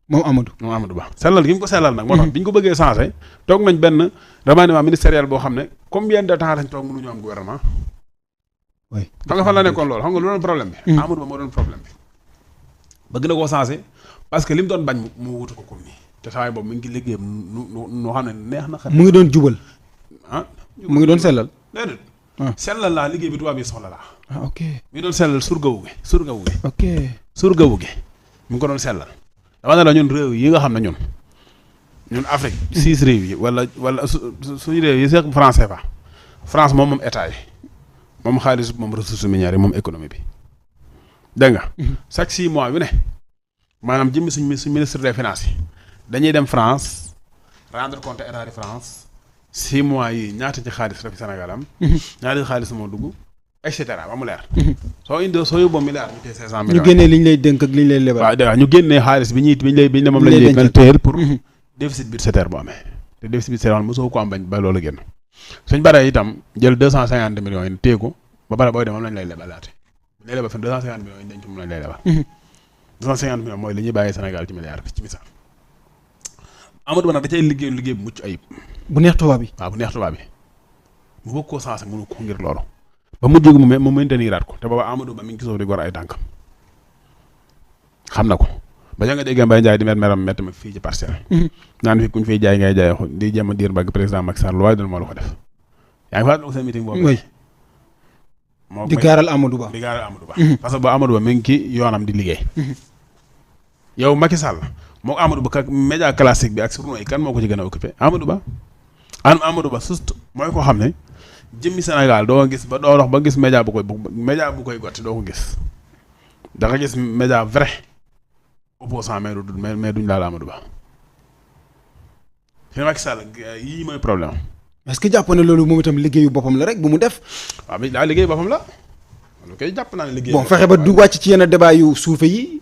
moom Amadou Ba sellal gi mu ko sellal nag moo tax bi ñu ko bëggee changé toog nañ benn remaniement ministériel boo xam ne combien de temps lañ toog mënuñu am gouvernement oui xam nga fan la nekkoon loolu xam nga lu doon problème bi Amadou Ba moo doon problème bi bëgg na koo changé parce que li mu doon bañ mu wutu ko comme nii te saa boobu mi ngi liggéeyam noo xam ne neex na mu ngi doon jubal ah mu ngi doon sellal déedéet sellal laa liggéey bi tubaab yi soxla laa ok mi ngi doon sellal surgawu gi ok surgawu gi mu ngi ko doon sellal dama ne la ñun réew yi nga xam ne ñun Afrique 6 réew yi wala suñu réew yi seq France CFA France moom état yi moom xaalis moom ressources minières yi moom économie bi dégg nga chaque 6 mois yu ne maanaam jëmmi suñ ministre des finances yi dañuy dem France rendre compte état de France 6 mois yi ñaata ci xaalis la fi Sénégal am ñaata ci xaalis moo dugg et cetera ba mu leer soo yóbboo milliard ñu tey 500 millions ñu génnee li ñu lay dénk ak li ñu lay lebal waaw dëgg ñu génnee xaalis bi ne moom lañ lay teel pour déficit budgétaire bu amee te déficit budgétaire wax mosoo ko am bañ ba loolu génn suñ baree itam jël 250 millions yi téye ko ba pare booy dem moom lañ lay lebalaate bu lay lebal fan 250 millions yi denc moom lañ lay lebal 250 millions mooy li ñuy bàyyee Sénégal ci milliard bi ci misaal Amadou Ba nag da cay liggéey bu mucc ayib bu neex tubaab bi waaw bu neex tubaab bi mu bëgg koo sensé mënu ko ngir loolu ba mujj gi mu mainteniraat ko te booba Amadou Ba mi ngi ci suuf di gor ay tànkam xam na ko ba nga déggee Mbaye Ndiaye di meram métti ma fii ci parcelle naan fi kuñ fiy jaay ngay jaay di jéem a diir mbagg président Macky Sall lu waaye dal moo la ko def yaa ngi fàttaliku seen meeting boobu di gaaral Amadou Ba parce que ba Amadou Ba mi ngi ci yoonam di liggéey yow Macky Sall moo Amadou Ba ak média classique bi ak journaux yi kan moo ko ci gën a occupé Amadou Ba surtout mooy koo xam ne jëmmi Sénégal doo gis ba doo dox ba gis média bu koy gotti doo ko gis da nga gis média vrai opposant mais duñ laal Amadou Ba fi Macky Sall yii mooy problème est-ce que jàpp na loolu moom itam liggéeyu boppam la rek bu mu def waaw mais daa liggéey boppam la lu koy jàpp naa ne liggéey bon fexe ba du wàcc ci yenn débat yu suufe yi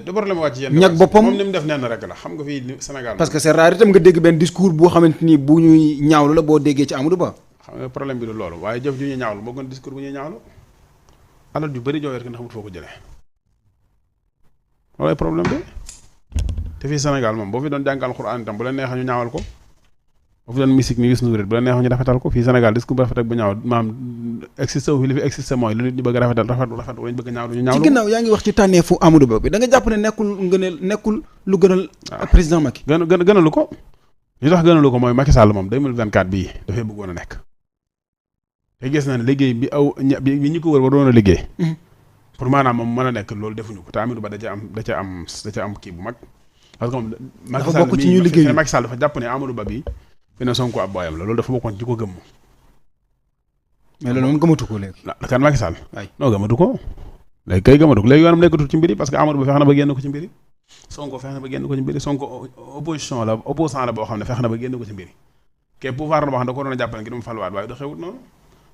du problème wàcc ci yenn ñag boppam moom ni mu def nenn rek la xam nga fii Sénégal parce que c'est rare itam nga dégg benn discours boo xamante ni bu ñuy ñaawlu la boo déggee ci Amadou Ba xam nga problème bi du loolu waaye jëf ju ñuy ñaawlu moo gën discours bu ñuy ñaawlu alal ju bëri jooyat ki nga xamut foo ko jëlee loolay problème bi te fii Sénégal moom boo fi doon jàngal Alxuraan itam bu la neexee ñu ñaawal ko boo fi doon musique ni Youssou Ndour bu la neexee ñu rafetal ko fii Sénégal discours bu rafet ak bu ñaaw maam existé wu fi li fi existé mooy lu nit ñi bëgg a rafetal rafet lañ bëgg a ñaawlu ñu ñaawlu ci ginnaaw yaa ngi wax ci tànneefu Amadou Ba bi da nga jàpp ne nekkul lu gënal président Macky gënalu ko li tax gënalu ko mooy Macky Sall moom 2024 bii dafay bëggoon a nekk te gis na ne liggéey bi bi ñu ko wër waroon a liggéey pour maanaam moom mën a nekk loolu defuñu ko te Amadou Ba da ca am kii bu mag parce que moom dafa bokk ci ñu liggéey Macky Sall dafa jàpp ne Amadou Ba bi fi ne Sonko ab booyam la loolu dafa bokkoon ci ko gëmm mais loolu moom gëmatu ko léegi kan Macky Sall waay non gëmatu ko léegi kay gëmatu ko léegi yoonam nekkatul ci mbiri parce que Amadou Ba fex na ba génn ko ci mbiri Sonko fex na ba génn ko ci mbiri Sonko opposition la opposant la boo xam ne fex na ba génn ko ci mbiri ke pouvoir la boo xam ne da ko doon a jàppale ngir mu faluwaat waaye du xewut noonu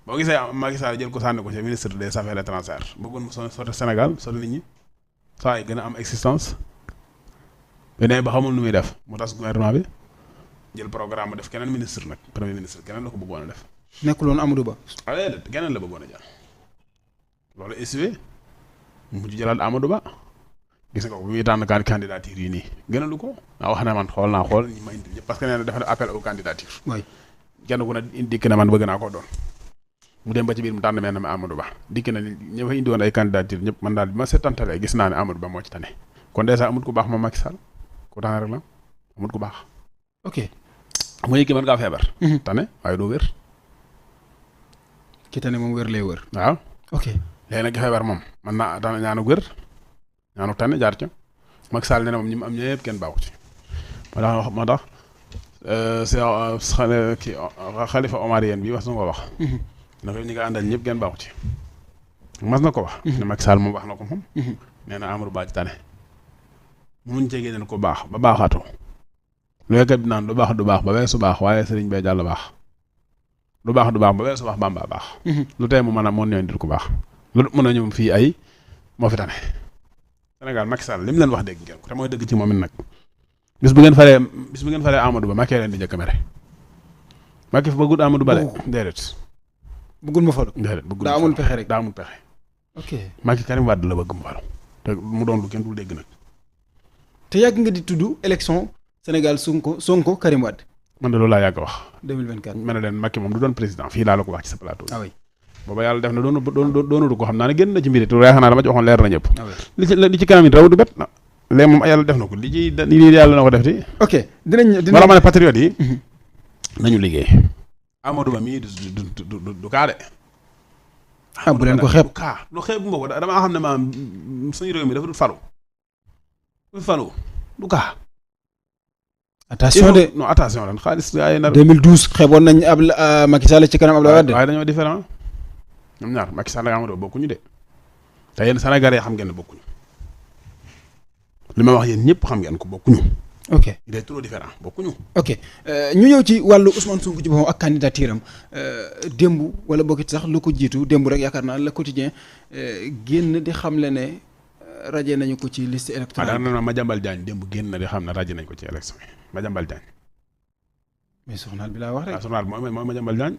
boo gisee Macky Sall jël ko sànni ko ci ministre des affaires étrangères bëggoon mu sotti Sénégal sotti nit ñi saa yi gën a am existence beneen ba xamul nu muy def mu tas gouvernement bi jël programme def keneen ministre nag premier ministre keneen la ko bëggoon a def nekkul woon Amadou Ba keneen la bëggoon a jël loolu essuvé mu mujj jëlaat Amadou Ba gis nga ko bi muy tànn candidature yi nii gënalu ko wax na man xool ñi ma indi ñëpp parce que nee na dafa def appel aux candidatures waay kenn ku ne dikk na man bëgg naa koo doon mu dem ba ci biir mu tànn mel na Amadou Ba dikk na ñi fa indi woon ay candidature ñëpp man daal bi ma seetantalee gis naa ne Amadou Ba moo ci tane kon dèjà amut ku baax moom Macky Sall ku tane rek la amut ku baax ok xam nga kii mën ngaa feebar tane waaye doo wér ki tane moom wér lay wër waaw ok léegi nag feebar moom mën naa tane ñaanu wér ñaanu tane jaar ca Macky Sall nee na moom ñi mu am ñëpp kenn baaxu ci moo tax kii xalifa omarien bi wax na ko wax na ko ñi nga àndal ñëpp kenn baaxu ci mas na ko wax ne Macky Sall moom wax na ko moom nee na Amadou Ba ci tane munuñ cee génneel ko baax ba baaxaatoo léegi naan du baax ba weesu baax waaye sëriñ bee jàll baax du baax ba weesu baax Bamba baax lu tey mu mën a moon ñëw ndir ko baax lu mën a ñëw fii ay moo fi tane Sénégal Macky Sall li mu leen wax dégg ngeen ko te mooy dëgg ci moom it nag bis bu ngeen faree Amadou Ba Macky leen di njëkk a mere Macky fa bëggul Amadou Ba de déedéet bëggul ma falu déedéet bëggul daa amul pexe rek daa amul pexe ok Macky Karim Wade la bëgg mu falu te mu doon lu kenn dul dégg nag te yàgg nga di tudd élection Sénégal Sonko Karim Wade. man de loolu laa yàgg wax. 2024 ma ne leen Macky moom du doon président fii laa la ko wax ci sa plateau. ah oui booba yàlla def na doonu ko xam naa ne génn na ci mbiri te yaakaar naa dama ci waxoon leer na ñëpp. ah oui li ci kanam it raw du bet na léegi moom yàlla def na ko li yàlla na ko def ti ok dinañ wala ma ne patriote yi nañu liggéey. Amadou Ba mii du kaa de. bu leen ko xeeb du kaa lu xeeb ma ko damaa xam ne maam suñu réew mi dafa du falu du kaa. attention de non attention lan xaalis ay nar 2012 xeeboon nañ ab Macky Sall ci kanam Abdoulaye Wade. waaye dañoo différent ñoom ñaar Macky Sall ak Amadou Ba bokkuñu de te yéen Sénégalais yi xam ngeen ne bokkuñu li ma wax yéen ñëpp xam ngeen ko bokkuñu. ok il est trop différent bokkuñu. ok ñu ñëw ci wàllu Ousmane Sonko ci boppam ak candidature am démb wala bokkit sax lu ko jiitu démb rek yaakaar naa le quotidien génn di xamle ne radié nañu ko ci liste électorale. waaw daan Madiambal Diagne démb génn na di xam ne radié nañ ko ci élection yi Madiambal Diagne. mais soxnaal bi laa wax rek. waaw soxnaal mooy Madiambal Diagne.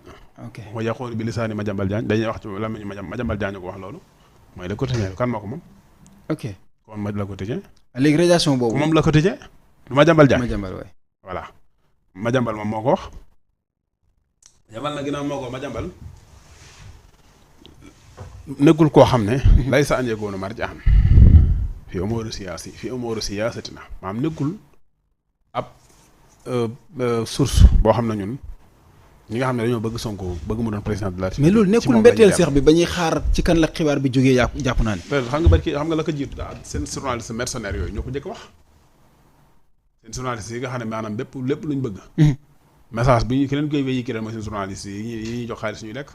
ok mooy yaqoolu bi lisaani Madiambal Diagne dañuy wax ci làmmiñu Madiambal Diagne ko wax loolu mooy le quotidien kan moo ko moom. ok kon mooy le quotidien. léegi radiation boobu. moom le quotidien. du Madiambal Diagne Madiambal waay. voilà Madiambal moom moo ko wax. Madiambal na ginnaaw moo ko Madiambal nekkul koo xam ne. lay sa anjeegoonu marjaan fi umuru siyaasatina maanaam nekkul ab source boo xam ne ñun ñi nga xam ne dañoo bëgg Sonko bëgg mu doon président de la République. mais loolu nekkul mbetteel seex bi ba ñuy xaar ci kan la xibaar bi jógee jàpp naa ne. xam nga la ko jiitu daal seen journaliste mercenaires yooyu ñoo ko njëkk wax seen journaliste yi nga xam ne maanaam lépp luñ bëgg. message bi ñu ki leen koy véhiculer mooy seen journaliste yi ñuy jox xaalis ñuy lekk.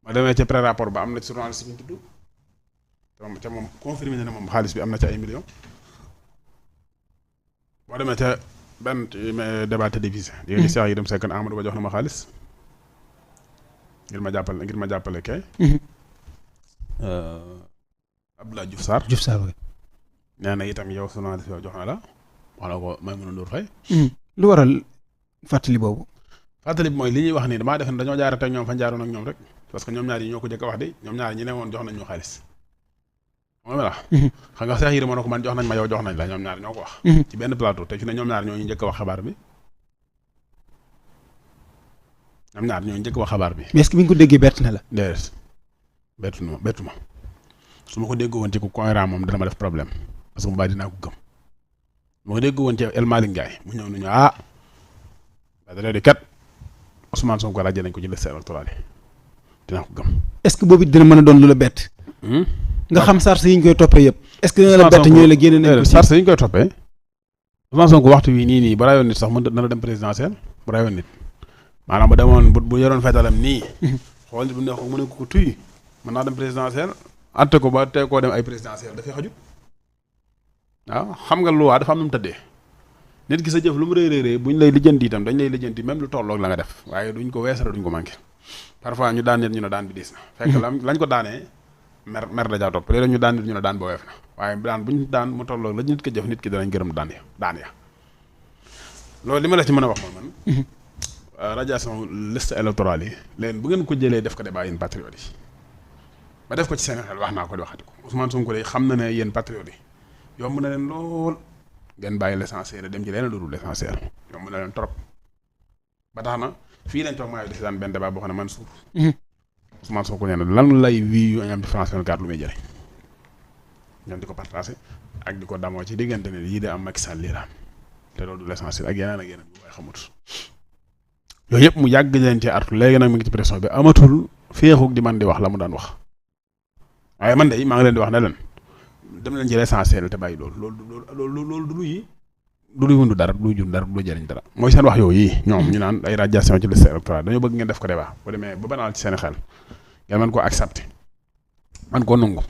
ma demee ca pré rapport ba am na ci journaliste bi ñu tudd te moom confirmé na ne moom xaalis bi am na ci ay millions. boo demee ca benn débat télévisé. di nga gis Cheikh Yérim Seck Amadou Ba jox na ma xaalis ngir ma jàppale kay. Abdoulaye Diouf Sarr. Diouf Sarr nee na itam yow journaliste yow jox na la wax na ko Maïmouna Ndour Faye. lu waral fàttali boobu. fàttali bi mooy li ñuy wax nii damaa def ne dañoo jaarate ak ñoom fa jaaroon ak ñoom rek parce que ñoom ñaar yi ñoo ko jëkk a wax de ñoom ñaar ñi ne woon jox nañ ñu xaalis. xam nga xam nga Cheikh Yérim ne ko man jox nañ ma yow jox nañ la ñoom ñaar ñoo ko wax. ci benn plateau te fi ne ñoom ñaar ñoo ñu njëkk a wax xabaar bi. ñoom ñaar ñoo njëkk a wax xabaar bi. mais est-ce que bi nga ko déggee bett na la. déedéet bettu ma su ma ko déggoo woon ci ku cohérent moom dana ma def problème parce que mu bàyyi dinaa ko gëm. ma ko déggoo woon ci El Malick Ndiaye mu ñëw nañu da di kat Ousmane Sonko radié nañ ko ci liste électorale yi dinaa ko gëm. est-ce que boobu dina mën a doon lu la bett. nga xam sars yi ñu koy toppee yëpp. est-ce que dina la bett ñooy la génne nañ ko sars yi ñu koy toppee. Ousmane Sonko waxtu wi nii bu rayoon nit sax mën na dem présidentiel bu rayoon nit maanaam bu demoon bu yoroon fetalam nii. xool nit bu neex ko mu ne ko tuy mën naa dem présidentiel atte ko ba tey koo dem ay présidentiel dafay xajut waaw xam nga luwaa dafa am nu mu tëddee nit ki sa jëf lu mu rëy buñ lay lijjanti itam dañ lay lijjanti même lu tolloog la nga def waaye duñ ko weesara duñ ko manqué parfois ñu daan nit ñu ne daan bi diis na fekk lañ ko daanee mer da jaa topp léeg-léeg ñu daan nit ñu ne daan ba woyof na waaye daan buñ daan mu tolloog la nit ko jëf nit ki danañ gërëm daan ya loolu li ma la ci mën a wax mooy man radiation liste électorale yi léegi bu ngeen ko jëlee def ko débat yéen patriotes yi ba def ko ci seen xel wax naa ko di waxati ko Ousmane Sonko de xam na ne yéen patriotes yi yomb na leen lool ngeen bàyyi l'essentiel dem ci leneen lu dul l'essentiel yomb na leen trop ba tax na fii lañ toog maa ngi daan benn débat boo xam ne man suur Ousmane Sonko nee na lan lay wii yu am ci France 24 lu muy jëriñ ñoom di ko partagé ak di ko damoo ci diggante ne yii de am Macky Sall lii la te loolu du l'essentiel ak yeneen yu waaye xamut yooyu yëpp mu yàgg leen ci artu léegi nag mu ngi ci pression bi amatul féexug di man di wax la mu daan wax waaye man de maa ngi leen di wax ne leen dem leen ci l'essentiel te bàyyi loolu du luy wundu dara du luy jur dara du luy jëriñ dara mooy seen wax yooyu ñoom ñu naan ay radiation ci liste électorale dañoo bëgg ngeen def ko débat bu demee ba banaal ci seen xel ngeen mën koo accepter man koo nangu.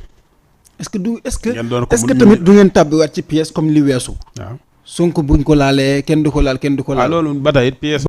est-ce que tamit du ngeen tàbbiwaat ci pièce comme li weesu. waaw Sonko buñ ko laalee kenn du ko laal. loolu ba tey pièce